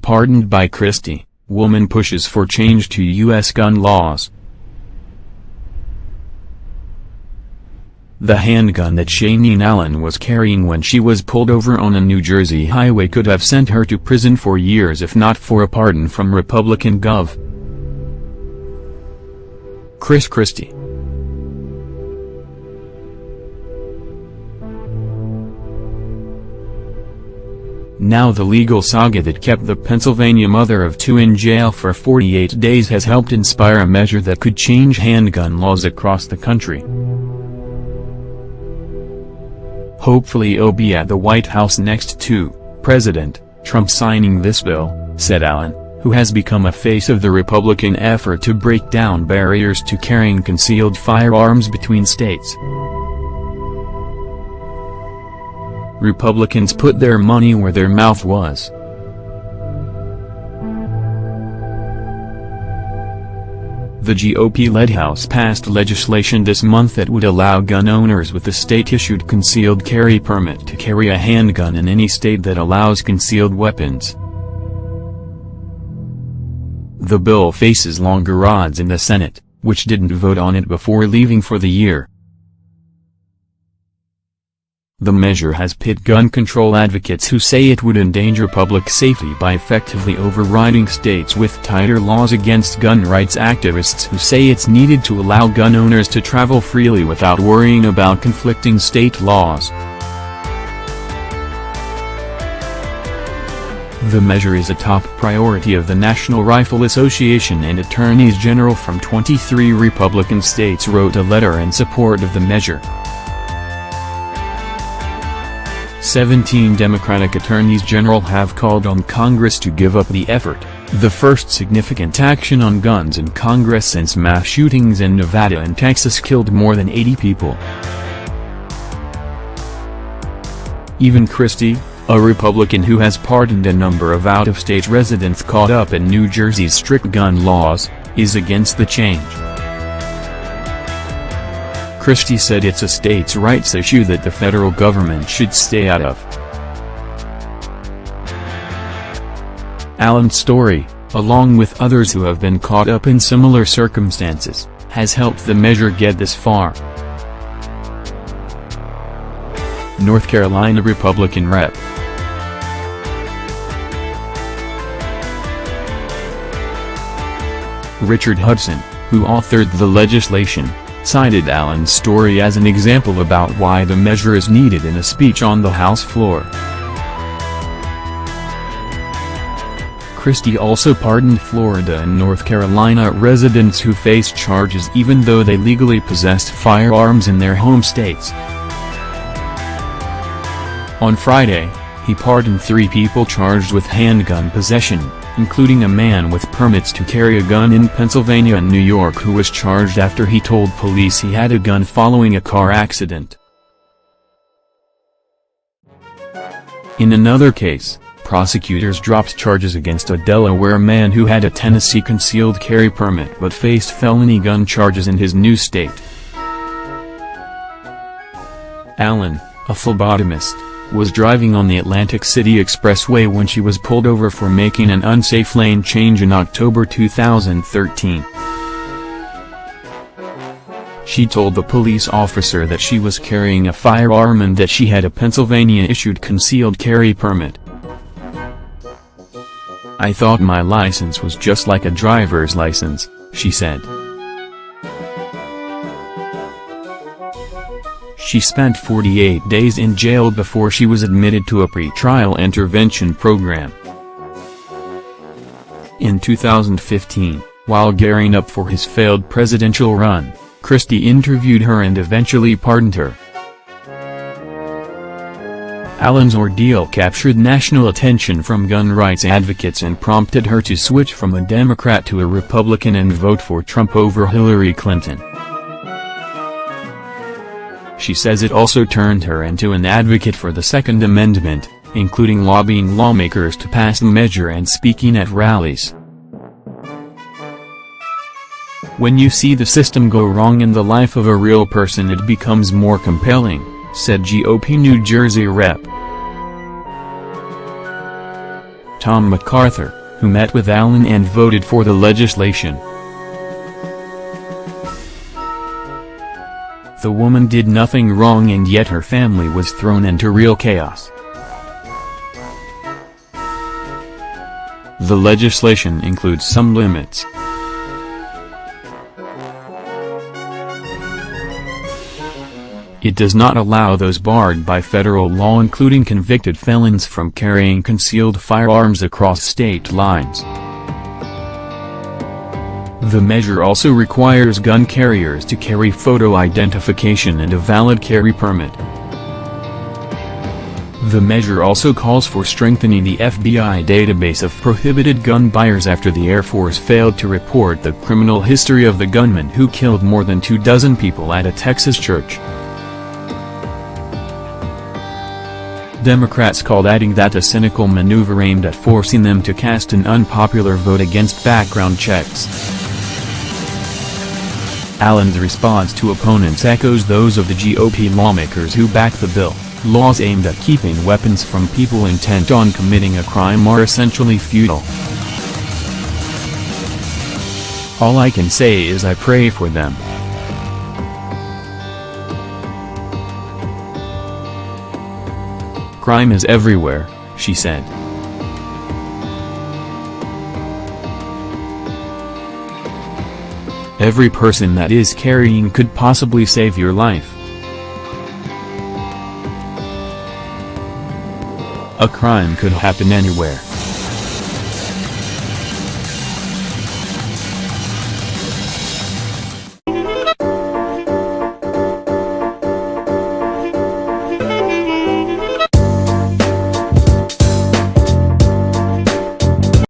Pardoned by Christie, woman pushes for change to U.S. gun laws. The handgun that K.N.B.T Allen was carrying when she was pulled over on a New Jersey highway could have sent her to prison for years if not for a pardon from Republican Gov. Christie. Now the legal saga that kept the Pennsylvania mother of two in jail for 48 days has helped inspire a measure that could change handgun laws across the country. Hopefully it'll be at the White House next to President Trump signing this bill, said Allen, who has become a face of the Republican effort to break down barriers to carrying concealed firearms between states. Republicans put their money where their mouth was. The GOP-led House passed legislation this month that would allow gun owners with a state-issued concealed carry permit to carry a handgun in any state that allows concealed weapons. The bill faces longer odds in the Senate, which didn't vote on it before leaving for the year. The measure has pit gun control advocates who say it would endanger public safety by effectively overriding states with tighter laws against gun rights activists who say it's needed to allow gun owners to travel freely without worrying about conflicting state laws. The measure is a top priority of the National Rifle Association, and attorneys general from 23 Republican states wrote a letter in support of the measure. 17 Democratic attorneys general have called on Congress to give up the effort, the first significant action on guns in Congress since mass shootings in Nevada and Texas killed more than 80 people. Even Christie, a Republican who has pardoned a number of out-of-state residents caught up in New Jersey's strict gun laws, is against the change. Christie said it's a states' rights issue that the federal government should stay out of. Allen's story, along with others who have been caught up in similar circumstances, has helped the measure get this far. North Carolina Republican Rep. Richard Hudson, who authored the legislation, cited Allen's story as an example about why the measure is needed in a speech on the House floor. Christie also pardoned Florida and North Carolina residents who face charges even though they legally possessed firearms in their home states. On Friday, he pardoned 3 people charged with handgun possession, including a man with permits to carry a gun in Pennsylvania and New York who was charged after he told police he had a gun following a car accident. In another case, prosecutors dropped charges against a Delaware man who had a Tennessee concealed carry permit but faced felony gun charges in his new state. Allen, a phlebotomist, was driving on the Atlantic City Expressway when she was pulled over for making an unsafe lane change in October 2013. She told the police officer that she was carrying a firearm and that she had a Pennsylvania-issued concealed carry permit. "I thought my license was just like a driver's license," she said. She spent 48 days in jail before she was admitted to a pretrial intervention program. In 2015, while gearing up for his failed presidential run, Christie interviewed her and eventually pardoned her. Allen's ordeal captured national attention from gun rights advocates and prompted her to switch from a Democrat to a Republican and vote for Trump over Hillary Clinton. She says it also turned her into an advocate for the Second Amendment, including lobbying lawmakers to pass the measure and speaking at rallies. When you see the system go wrong in the life of a real person, it becomes more compelling, said GOP New Jersey Rep. Tom MacArthur, who met with Allen and voted for the legislation. The woman did nothing wrong, and yet her family was thrown into real chaos. The legislation includes some limits. It does not allow those barred by federal law, including convicted felons, from carrying concealed firearms across state lines. The measure also requires gun carriers to carry photo identification and a valid carry permit. The measure also calls for strengthening the FBI database of prohibited gun buyers after the Air Force failed to report the criminal history of the gunman who killed more than 24 people at a Texas church. Democrats called adding that a cynical maneuver aimed at forcing them to cast an unpopular vote against background checks. Allen's response to opponents echoes those of the GOP lawmakers who backed the bill. Laws aimed at keeping weapons from people intent on committing a crime are essentially futile. All I can say is I pray for them. Crime is everywhere, she said. Every person that is carrying could possibly save your life. A crime could happen anywhere.